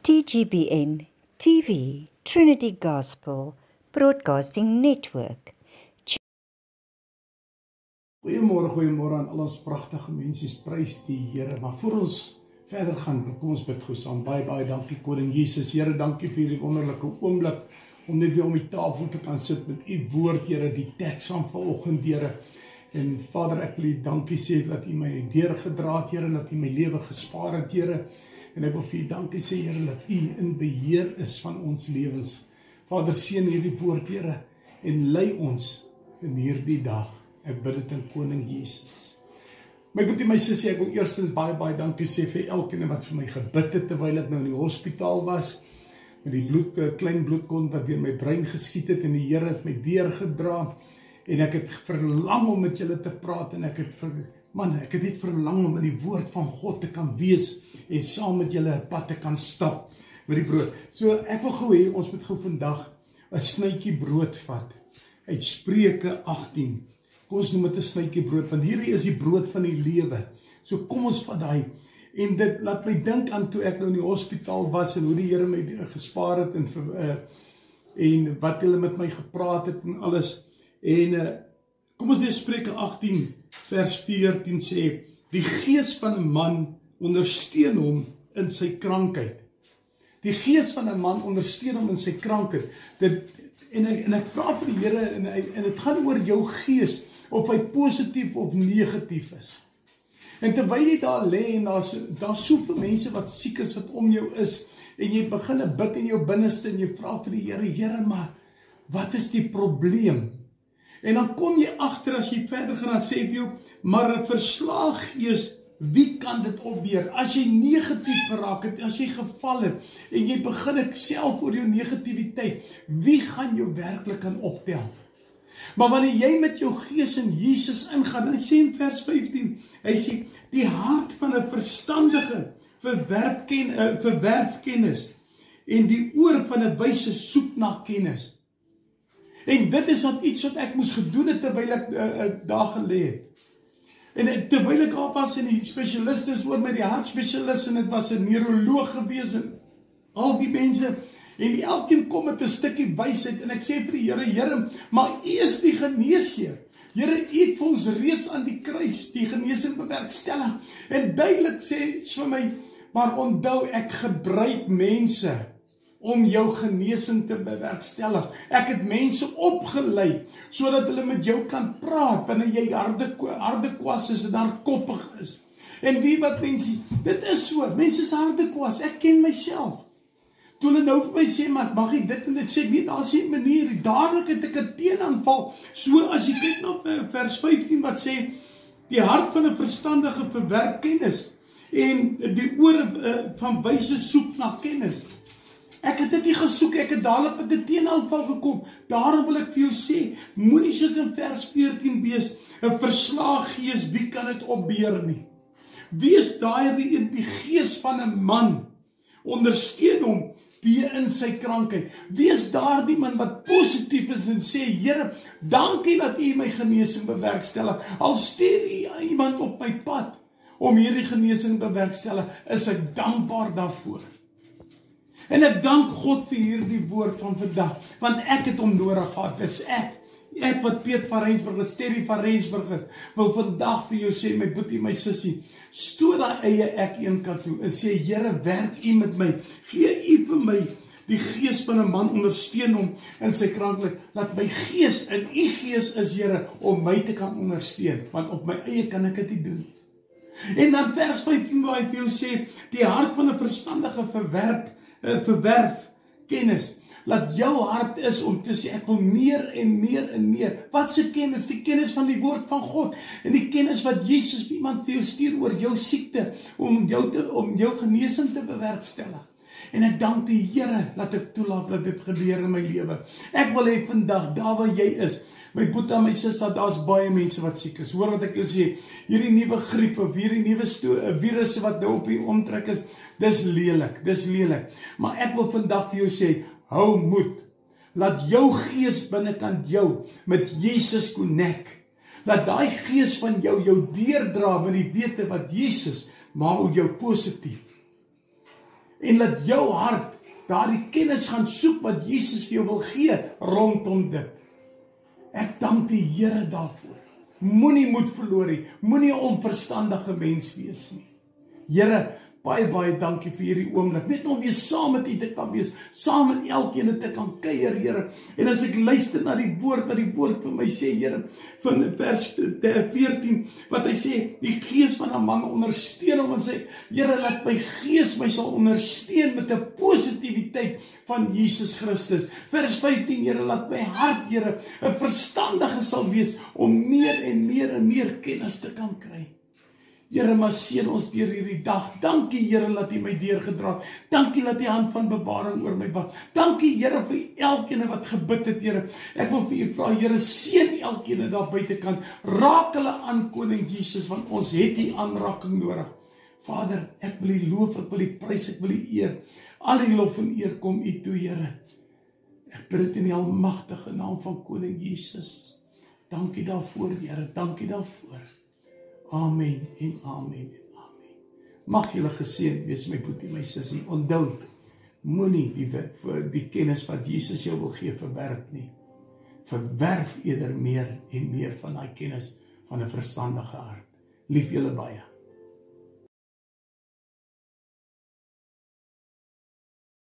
TGBN TV, Trinity Gospel Broadcasting Network. Goeiemôre aan al ons pragtige mense, prys die Here. Maar voor ons verder gaan, kom ons bid gou saam. Baie dankie Koning Jesus. Here, dankie vir hierdie wonderlike oomblik om net weer om die tafel te kan sit met u woord, Here, die teks van vanoggend, Here. En Vader, ek wil u dankie sê dat u my deurgedra het, Here, dat u my lewe gespaar het, Here. En ek wil vir u dankie sê, Here, dat u in beheer is van ons lewens. Vader, seën hierdie woord, Here, en lei ons in hierdie dag. Ek bid dit in Koning Jesus. My broer en my sussie, ek wil eerstens baie dankie sê vir elkeen wat vir my gebid het terwyl ek nou in die hospitaal was, met die klein bloedkont wat deur my brein geskiet het, en die Here het my deurgedra, en ek het verlang om met julle te praat, en ek het net verlang om in die woord van God te kan wees, en saam met julle 'n pad te kan stap met die brood. So ek wil gou hê, ons moet gou vandag 'n snytjie brood vat, uit Spreuke 18. Kom ons noem dit 'n snytjie brood, want hierdie is die brood van die lewe. So kom ons vat daai, en dit laat my dink aan toe ek nou in die hospitaal was, en hoe die Here my gespaar het, en wat hulle met my gepraat het, en alles. En kom ons lees Spreuke 18, vers 14 sê, die gees van 'n man ondersteun hom in sy krankheid. Die gees van 'n man ondersteun hom in sy krankheid. En ek vra vir die Here, en dit gaan oor jou gees, of hy positief of negatief is. En terwyl jy daar lê, en daar's soveel mense wat siek is, wat om jou is, en jy begin bid in jou binneste, en jy vra vir die Here, Here, maar wat is die probleem? En dan kom jy agter, as jy verder gaan, dan sê vir jou, maar 'n verslae gees, wie kan dit opbeer? As jy negatief geraak het, as jy geval het, en jy begin self oor jou negativiteit, wie gaan jou werklik kan optel? Maar wanneer jy met jou gees in Jesus ingaan, hy sê in vers 15, hy sê, die hart van 'n verstandige verwerf kennis, en die oor van 'n wyse soek na kennis. En dit is iets wat ek moes gedoen het, terwyl ek daar gelê het. En terwyl ek daar was, en die specialiste is oor my, die hartspecialist, en het was 'n neuroloog gewees, en al die mense, en elkeen kom met 'n stukkie wysheid, en ek sê vir die Here, maar u is die geneesheer. Here, u het vir ons reeds aan die kruis die genesing bewerkstellig. En duidelik sê vir my, maar onthou, ek gebruik mense om jou genesing te bewerkstellig. Ek het mense opgelei, sodat hulle met jou kan praat, wanneer jy harde kwas is, en hardkoppig is. En wie wat mense, dit is so, mense is harde kwas, ek ken myself. Toe hulle nou vir my sê, maar mag jy dit en dit sê, weet, daar is 'n manier, dadelik het ek 'n teenaanval, so as jy kyk na vers 15, wat sê, die hart van 'n verstandige verwerp kennis, en die ore van wyse soek na kennis. Ek het dit nie gesoek, ek het dadelik met 'n teenaanval gekom. Daarom wil ek vir jou sê, moenie soos in vers 14 wees, 'n verslae gees, wie kan dit opbeer nie? Wees die gees van 'n man, ondersteun hom in sy krankheid. Wees daardie man wat positief is en sê, Here, dankie dat u my genesing bewerkstellig. Al stuur u iemand op my pad om hierdie genesing bewerkstellig, is ek dankbaar daarvoor. En ek dank God vir hierdie woord van vandag, want ek het hom nodig gehad. Dis ek wat Piet van Rensburg is, Terry van Rensburg is, wil vandag vir jou sê, my boetie, my sussie, stoot daai eie ek een kant toe, en sê, Here, werk u met my, gee u vir my, die gees van 'n man, ondersteun hom in sy krankheid, laat my gees, in u gees is, Here, om my te kan ondersteun, want op my eie kan ek dit nie doen. En dan vers 15, waar hy vir jou sê, die hart van 'n verstandige verwerf kennis. Laat jou hart is om te sê, ek wil meer en meer en meer. Wat se kennis? Die kennis van die woord van God. En die kennis wat Jesus vir iemand vir jou stuur oor jou siekte, om jou genesing te bewerkstellig. En ek dank die Here, laat ek toelaat dat dit gebeur in my lewe. Ek wil hê vandag, daar waar jy is, my boetie en my sussie, daar's baie mense wat siek is. Hoor wat ek jou sê, hierdie nuwe griep, of hierdie nuwe virusse wat nou op die omtrek is, dis lelik. Maar ek wil vandag vir jou sê, hou moed. Laat jou gees binnekant jou met Jesus connect. Laat daai gees van jou deurdra met die wete wat Jesus maak jou positief. En laat jou hart daardie kennis gaan soek wat Jesus vir jou wil gee rondom dit. Ek dank die Here daarvoor. Moenie moed verloor nie, moenie 'n onverstandige mens wees nie. Here, baie dankie vir hierdie oomblik, net om weer saam met U te kan wees, saam met elkeen te kan kuier, Here. En as ek luister na die woord vir my sê, Here, van vers 14, wat hy sê, die gees van 'n man ondersteun hom, en sê, Here, laat my gees my sal ondersteun met 'n positiwiteit van Jesus Christus. Vers 15, Here, laat my hart, Here, 'n verstandige sal wees om meer en meer kennis te kan kry. Here, maar seën ons deur hierdie dag. Dankie, Here, dat U my deurgedra het. Dankie dat U hand van bewaring oor my was. Dankie, Here, vir elkeen wat gebid het, Here. Ek wil vir U vra, Here, seën elkeen daar buitekant. Raak hulle aan, Koning Jesus, want ons het U aanraking nodig. Vader, ek wil U loof, ek wil U prys, ek wil U eer. Al die lof en eer kom U toe, Here. Ek bid dit in die almagtige naam van Koning Jesus. Dankie daarvoor, Here. Dankie daarvoor. Amen en amen en amen. Mag julle geseënd wees, my boetie, my sussie. Onthou, moenie die kennis wat Jesus jou wil gee verwerp nie. Verwerf eerder meer en meer van daai kennis van 'n verstandige hart. Lief julle baie.